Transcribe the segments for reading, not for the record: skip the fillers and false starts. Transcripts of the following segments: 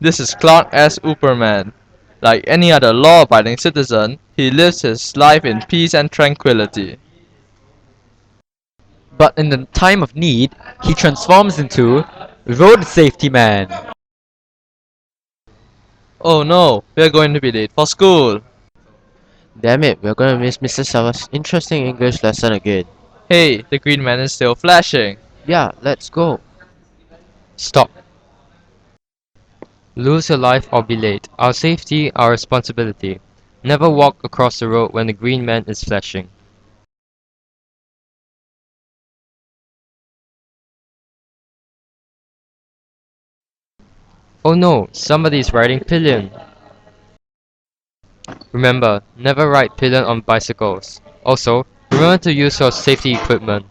This is Clark S. Uperman. Like any other law-abiding citizen, he lives his life in peace and tranquility. But in the time of need, he transforms into Road Safety Man. Oh no, we're going to be late for school. Damn it, we're gonna miss Mr. Sava's interesting English lesson again. Hey, the green man is still flashing. Yeah, let's go. Stop. Lose your life or be late. Our safety, our responsibility. Never walk across the road when the green man is flashing. Oh no, somebody is riding pillion. Remember, never ride pillion on bicycles. Also, remember to use your safety equipment.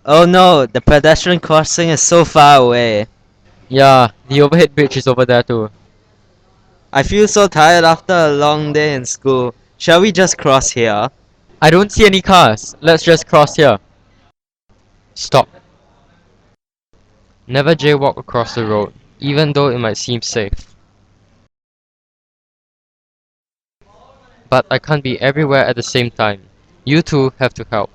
Oh no, the pedestrian crossing is so far away. Yeah, the overhead bridge is over there too. I feel so tired after a long day in school. Shall we just cross here? I don't see any cars. Let's just cross here. Stop. Never jaywalk across the road, even though it might seem safe. But I can't be everywhere at the same time. You two have to help.